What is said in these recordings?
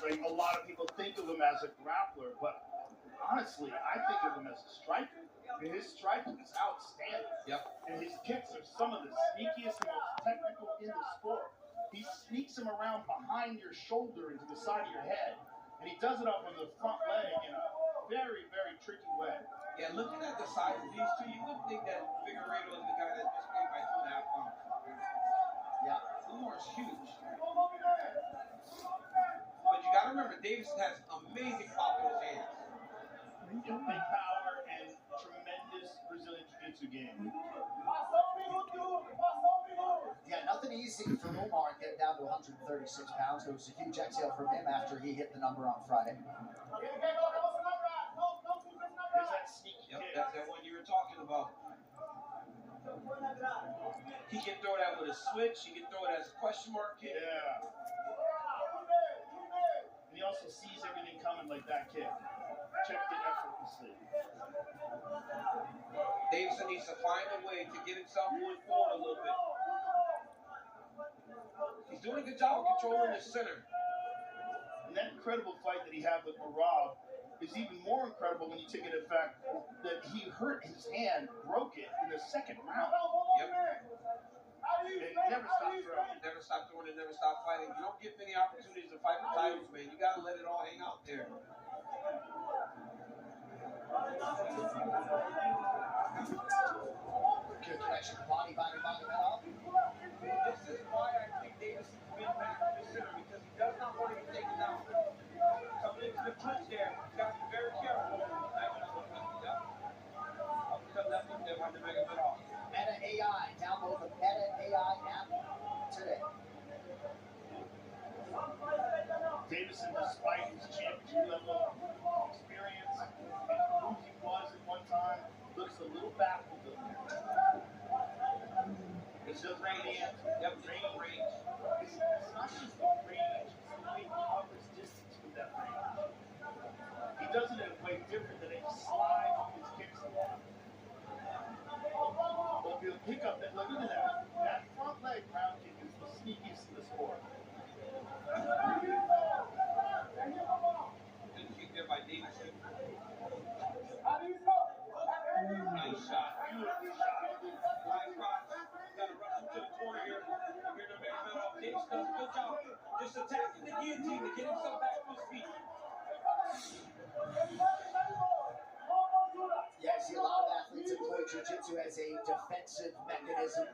Like a lot of people think of him as a grappler, but honestly, I think of him as a striker. I mean, his striking is outstanding. Yep. And his kicks are some of the sneakiest and most technical in the sport. He sneaks him around behind your shoulder into the side of your head, and he does it off of the front leg in a very, very tricky way. Yeah, looking at the size of these two, you wouldn't think that Figueiredo is the guy that just came by 2.5 pounds. Yeah, Umar's huge. But you got to remember, Davison has amazing pop in his hands. Big power and tremendous Brazilian Jiu-Jitsu game. Yeah, nothing easy for Umar getting down to 136 pounds. There was a huge exhale from him after he hit the number on Friday. There's that sneaky Yep, kick. that's that one you were talking about. He can throw that with a switch. He can throw it as a question mark kick. Yeah. And he also sees everything coming like that kick. Checked it effortlessly. Davison needs to find a way to get himself moving forward a little bit. He's doing a good job of controlling his center. And that incredible fight that he had with Marab is even more incredible when you take into fact that he hurt his hand, broke it in the second round. Yep. And never stopped throwing. Never stop throwing and never stop fighting. You don't get many opportunities to fight for titles, man. You got to let it all hang out there. Good connection, body by Magomedov. This is why I think Davison's been back to the center, because he does not want to get taken down. Coming into the punch there, he's got to be very careful. Uppercut left hook there by the Magomedov. Meta AI. Download the Meta AI app today. Davison, despite his championship level experience and who he was at one time, looks a little baffled. It's the range. Yep, range. It's not just the range, it's the way he covers distance with that range. He does it in a way different than he slides with his kicks a lot. But if you pick up that, look at that. That front leg ground kick is the sneakiest in the sport. Good kick there by Davison. Nice shot. Beautiful shot. Nice cross. Got to rush him to the corner here. Here to Magomedov. Davis does a good job just attacking the guillotine to get himself back to his feet. Yeah, I see a lot of athletes employ jiu-jitsu as a defensive mechanism.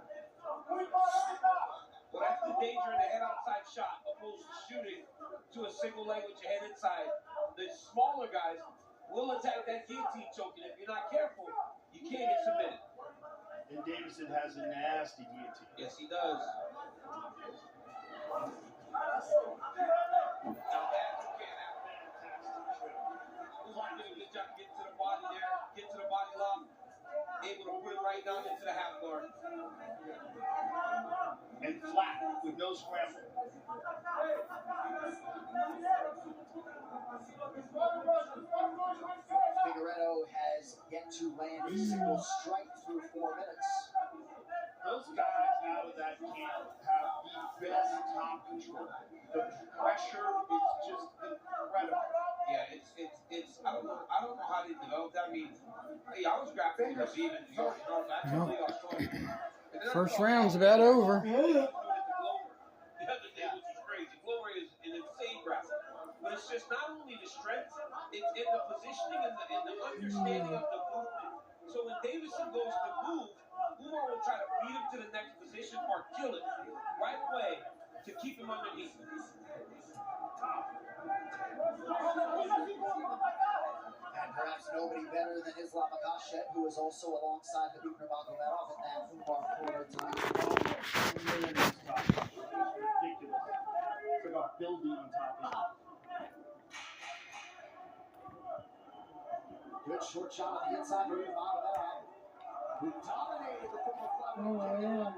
Well, that's the danger in the head outside shot, opposed to shooting to a single leg with your head inside. The smaller guys will attack that guillotine choke, and if you're not careful, you can't get submitted. And Davison has a nasty guillotine. Yes, he does. Now that you can't have. Umar did a good job getting to the body there, get to the body lock, able to put it right down into the half guard. And flat with no scramble. Figueiredo has yet to land a single strike through 4 minutes. Those guys out of that camp have the best top control. The pressure is just incredible. Yeah, it's I don't know how they developed that. I mean, hey, I was grappling with even First round's about over. The other day, which is crazy. Glover is an insane grappler, but it's just not only the strength, it's in the positioning and the understanding of the movement. So when Davison goes to move, Umar will try to beat him to the next position or kill it right away to keep him underneath. And perhaps nobody better than Islam Makhachev, who is also alongside Habib Nurmagomedov in that Umar corner tonight. Ridiculous. It's like a building on top of it. Good short shot on the inside for Nurmagomedov, who dominated the former flyweight. Oh, yeah.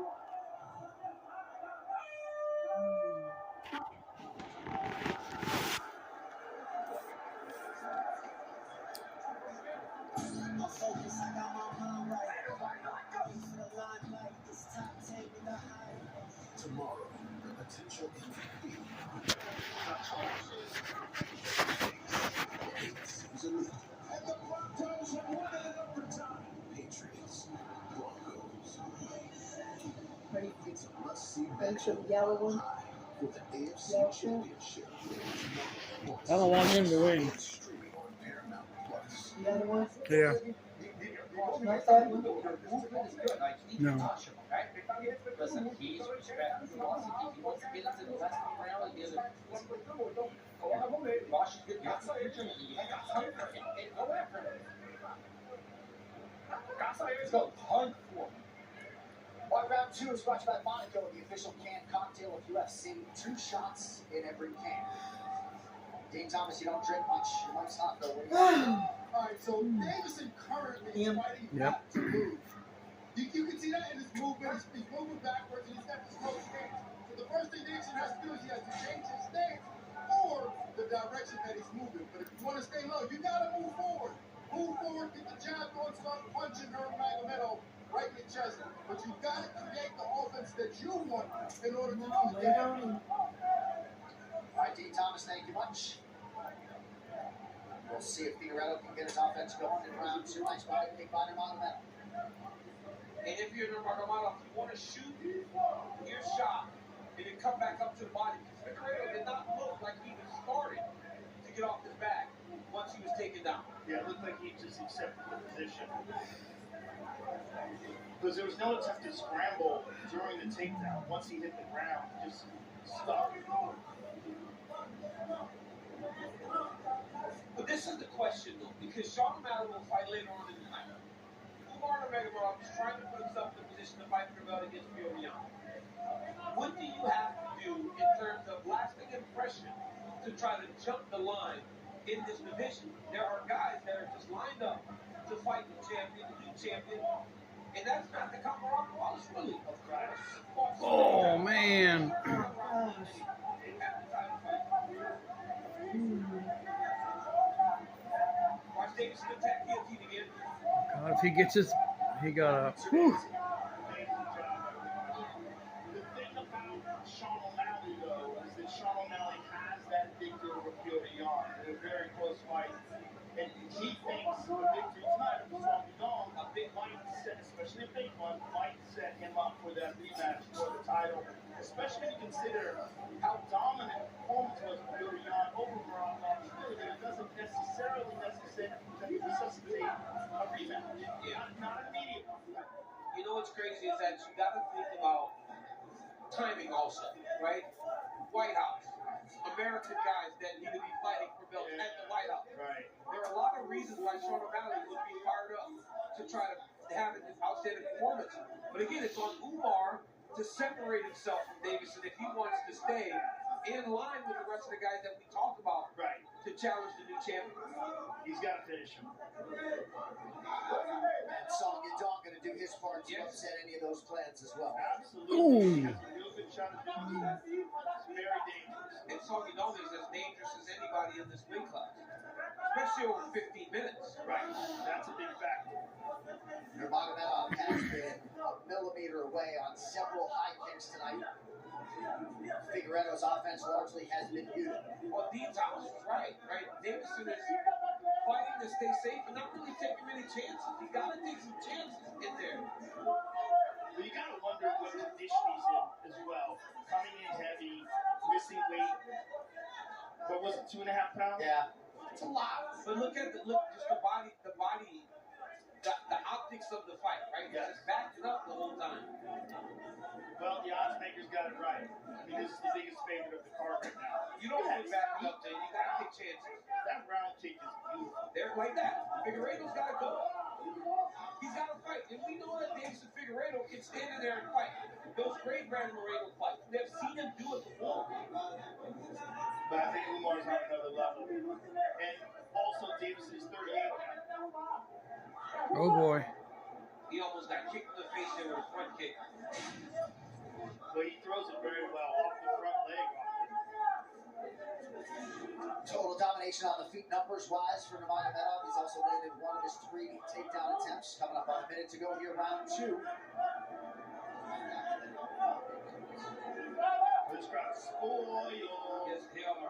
Tomorrow, the potential MVP. extra yellow one. For the AFC Yellow Championship. I don't want him to win. Streaming on Paramount Plus. The other one. Yeah. Not that one. Movement is good. Like, you need No. to touch him, okay? Listen, he's respecting the boss. If he wants to get into the last round, he doesn't. Rosh is good. You have to picture him. You have to hunt for him. And go after him. Let's go. Hunt for him. Well, round 2 is brought to you by Monaco, the official canned cocktail of UFC. 2 shots in every can. Dean Thomas, you don't drink much. Your mouth's hot, though. What do you got? All right, so Davison currently is fighting Yep. not to move. You can see that in his movement. He's moving backwards and he's got this slow stance. So the first thing Davison has to do is he has to change his stance or the direction that he's moving. But if you want to stay low, you got to move forward. Move forward, get the jab going, start punching Nurmagomedov right in the chest. But you got to create the offense that you want in order to do Lay that. down. All right, Dean Thomas, thank you much. We'll see if Figueredo can get his offense going in round 2. Nice body kick by Nurmagomedov. And if you're Nurmagomedov, you want to shoot your shot and then come back up to the body. Figueredo did not look like he was starting to get off his back once he was taken down. Yeah, it looked like he just accepted the position. Because there was no attempt to scramble during the takedown. Once he hit the ground, he just stuck. But this is the question, though, because Sean O'Malley will fight later on in the night. Umar Nurmagomedov is trying to put himself in a position to fight for the belt against Fiorano. What do you have to do in terms of lasting impression to try to jump the line in this division? There are guys that are just lined up to fight the champion, the new champion, and that's not the Kamaru Wallace really. Oh, man. Watch Davis attack guillotine again. God, if he gets his, he got a. Whew. The thing about Sean O'Malley, though, is that Sean O'Malley has that victory over Fiorano. They're a very close fight. And he thinks the victory tonight of Song a big mindset, especially a big one, might set him up for that rematch for the title. Especially when you consider how dominant the performance was for Fiorano over Morales. It doesn't necessarily necessitate a rematch. Yeah. Not an immediate one. You know what's crazy is that you got to think about timing also, right? White House, American guys that need to be fighting for belts at the White House. Right. There are a lot of reasons why Sean O'Malley would be fired up to try to have an outstanding performance. But again, it's on Umar to separate himself from Davison if he wants to stay in line with the rest of the guys that we talk about Right. to challenge the new champion. He's got to finish him. And Song Yadong going to do his part to upset any of those plans as well. Absolutely. Ooh. He has a real good shot at doing that. It's very dangerous. And Song Yadong is as dangerous as anybody in this weight class, especially over 15 minutes. Right. That's a big factor. Nurmagomedov has been a millimeter away on several high kicks tonight. Figueredo's offense largely has been muted. Well, Dean Thomas was right? Davison is fighting to stay safe and not really taking many chances. You got to take some chances in there. But you got to wonder what condition he's in as well. Coming in heavy, missing weight. What was it, 2.5 pounds? Yeah. It's a lot. But look just the body, the optics of the fight, right? Yes. Just backed it up the whole time. Well, the odds makers got it right. I mean, this is the biggest favorite of the card right now. You don't want to back it up, Jay. You got to take chances. That round kick is beautiful. They're like that. Figueiredo's got to go. He's got to fight. And we know that Davison Figueiredo can stand in there and fight. Those great Brandon Moreno fights. We have seen him do it before. But I think Umar's on another level. And also, Davison is 38 now. Oh, boy. He almost got kicked in the face there with a front kick. But he throws it very well off the front leg. Total domination on the feet numbers-wise for Nurmagomedov. He's also landed one of his 3 takedown attempts. Coming up on a minute to go here, round 2. This crowd's spoiled. Yes, they are.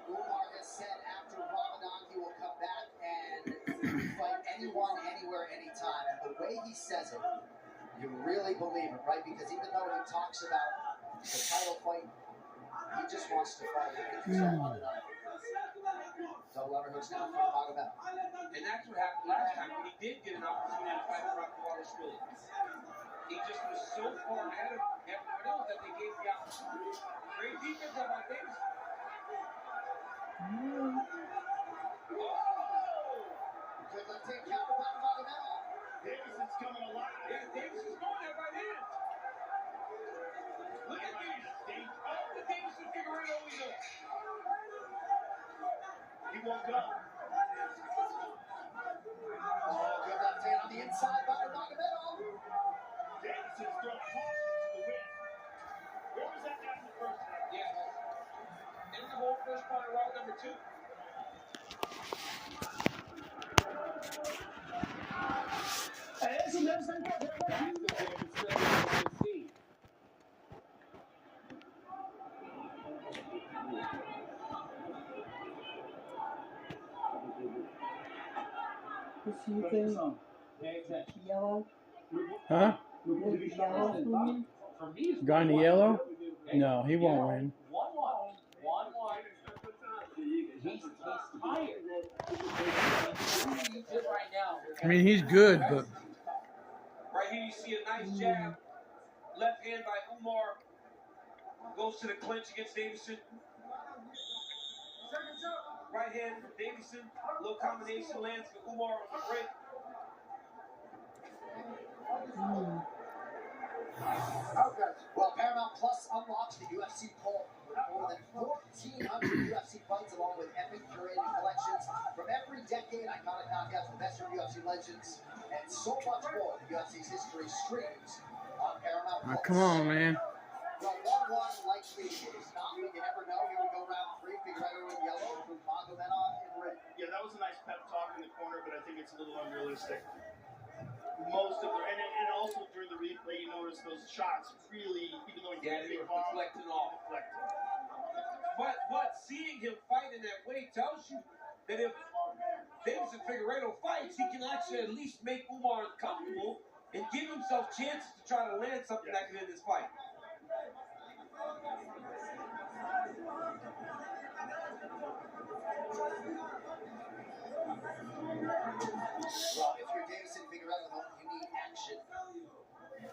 Umar has said after Ramadan he will come back and fight anyone, anywhere, anytime. And the way he says it, you really believe it, right? Because even though he talks about The title fight, he just wants to fight. He's all on it. Double underhooks now for Magomed. And that's what happened last time when he did get an opportunity to fight Rockwater. He just was so far ahead of everyone else that they gave the opportunity. Great defense by Davis. Good left hand counter by Magomed. Davidson's coming alive. Yeah, Davis is going that right hand. Look at Davis. Oh, the Davis and Figueredo we know. He woke up. Oh, good left hand on the inside by Magomed. Davidson's throwing caution to the wind. Where was that guy in the first round? Yeah. In the whole first part of round number 2. You see the yellow? Huh? The yellow movement? Guy in the yellow? No, he won't win. 1-1. He's tired. He's good right now. I mean, he's good, but Right here you see a nice jab. Left hand by Umar. Goes to the clinch against Davison. Right hand from Davison. Little combination lands for Umar on the break. Well, Paramount Plus unlocks the UFC poll with more than 1,400 UFC fights, along with epic curated collections from every decade, iconic knockouts, the best of UFC legends, and so much more. The UFC's history streams on Paramount Plus. come on, man. Well, 1-1 likely is not. We can never know. Here we go, round 3. Figueredo in yellow, through Magomed in red. Yeah, that was a nice pep talk in the corner, but I think it's a little unrealistic. Most of the and also during the replay, you notice those shots really, even though he Yeah, did they big were bomb, deflecting off. deflected. But seeing him fight in that way tells you that if Davis and Figueredo fights, he can actually at least make Umar uncomfortable and give himself chances to try to land something that can end this fight. Well, if you're Davison Figueredo, you need action.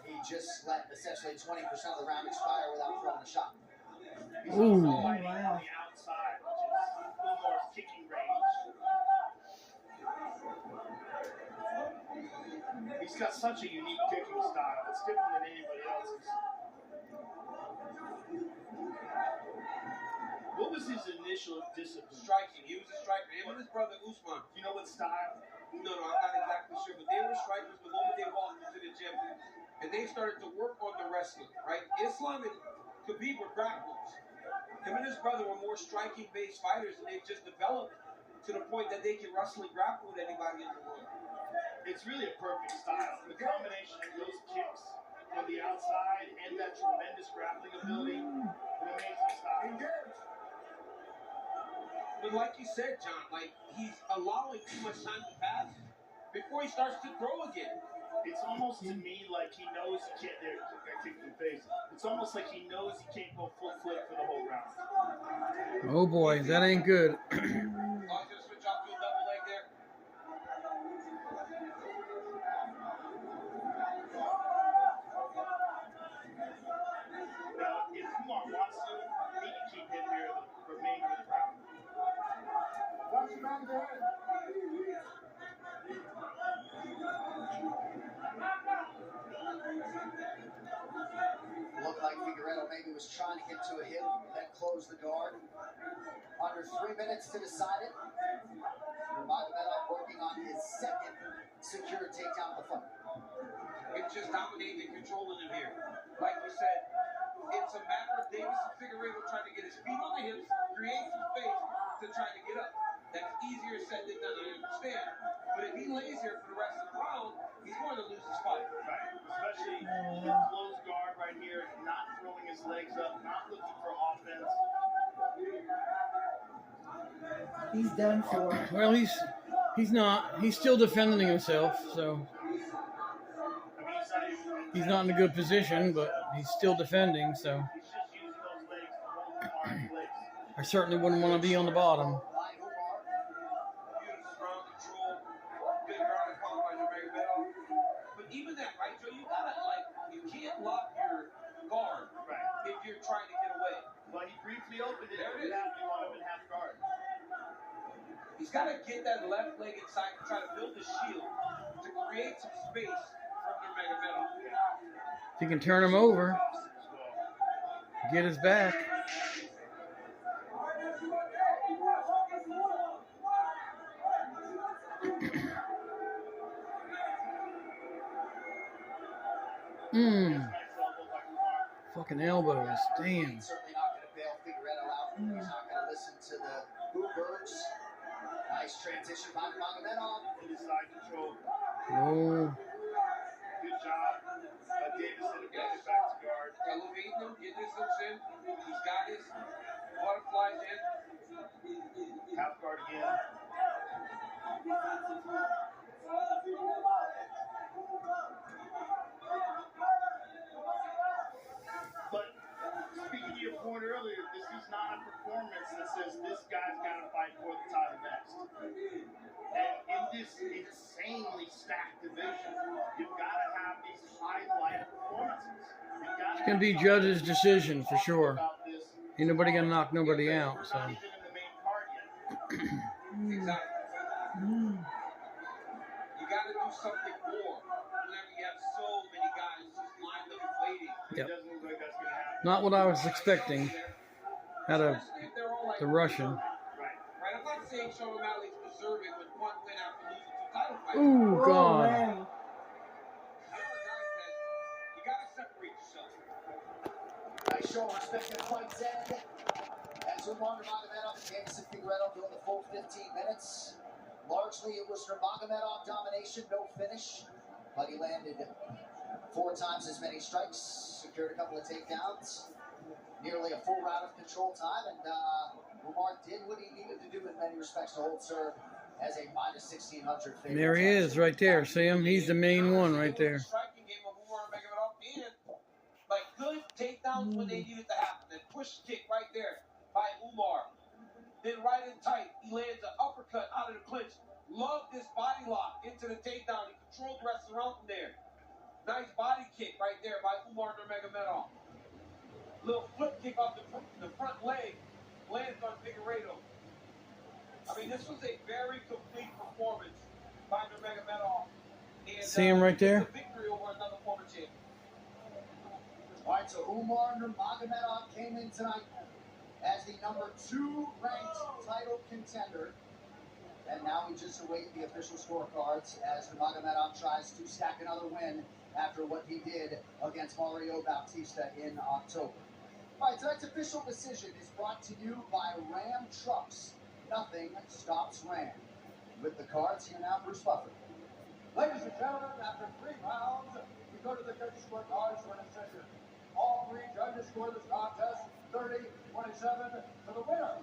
He just let essentially 20% of the round expire without throwing a shot. He's Ooh. also fighting on the outside, which is Umar's kicking range. He's got such a unique kicking style. It's different than anybody else's. What was his initial discipline? Striking. He was a striker. Him and his brother Usman. Do you know what style? No, I'm not exactly sure, but they were strikers the moment they walked into the gym. And they started to work on the wrestling, right? Islam and Khabib were grapplers. Him and his brother were more striking-based fighters, and they've just developed to the point that they can wrestle and grapple with anybody in the world. It's really a perfect style. The combination of those kicks on the outside and that tremendous grappling ability, an amazing style. But like you said, John, like he's allowing too much time to pass before he starts to throw again. It's almost to me like he knows he can't. There, I kicked in the face. It's almost like he knows he can't go full flip for the whole round. Oh boy, that ain't good. Oh, he's gonna switch off to a double leg there. Now, if Kumar wants to, he can keep him here the remainder of the round. Looked like Figueredo maybe was trying to get to a hip, then close the guard. Under 3 minutes to decide it. Magomed working on his second secure takedown of the fight. It's just dominating and controlling him here. Like you said, it's a matter of Davis and Figueredo trying to get his feet on the hips, create some space to try to get up. That's easier said than done, I understand. But if he lays here for the rest of the round, he's going to lose his fight. Right. Especially the closed guard right here, not throwing his legs up, not looking for offense. He's done for. Well, he's not. He's still defending himself, so I mean, he's not in a good position, but he's still defending. So he's just certainly wouldn't want to be on the bottom. by Umar. Beautiful ground control. Good ground and pound by Nurmagomedov. But even that, right, Joe, you gotta, like, you can't lock your guard if you're trying to get away. Well, he briefly opened it. There it is. He wound up in half guard. He's got to get that left leg inside and try to build a shield to create some space from Nurmagomedov. If he can turn him over, get his back. Fucking elbows. Damn. Certainly not going to bail Figueredo out. He's not going to listen to the boo-birds. Nice transition by Nurmagomedov. To the side control. Oh. Good job. Davison to bring it back to guard. Elevating him, get his hooks in. He's got his butterflies in. Half guard again. But speaking to your point earlier, this is not a performance that says this guy's got to fight for the title next. And in this insanely stacked division, you've got to have these highlight performances. It's going to be judge's decision for sure. Ain't nobody going to knock nobody out. So. Exactly. You got to do something more whenever you have so many guys just lined up waiting. Yep. It doesn't look like that's going to happen. Not what I was expecting out of the Russian. Right, I'm not saying Sean O'Malley's deserving with one win after losing 2 title fights. Ooh, Oh, God. man. There are guys that you got to separate yourself. Nice show, respect the fight's end. As Umar Nurmagomedov and Davison Figueredo doing the full 15 minutes. Largely it was Nurmagomedov domination, no finish. But he landed 4 times as many strikes, secured a couple of takedowns. Nearly a full round of control time, and Umar did what he needed to do in many respects to hold serve as a minus 1,600 favorite. There he is right there. See him? He's the main one right there. Striking game of Umar Nurmagomedov and like good takedowns when they needed to happen. That push kick right there by Umar. Then right in tight, he lands an uppercut out of the clinch. Loved this body lock into the takedown. He controlled the rest around from there. Nice body kick right there by Umar Nurmagomedov. Little flip kick off the front leg. Lands on Figueredo. I mean, this was a very complete performance by Nurmagomedov. And, See him right there? it's a victory over another former champion. All right, so Umar Nurmagomedov came in tonight as the number 2 ranked title contender. And now we just await the official scorecards as Nurmagomedov tries to stack another win after what he did against Mario Bautista in October. All right, tonight's official decision is brought to you by Ram Trucks. Nothing stops Ram. With the cards, here now, Bruce Buffer. Ladies and gentlemen, after 3 rounds, we go to the judges' scorecards for a decision. All 3 judges score this contest 30-27 for the winner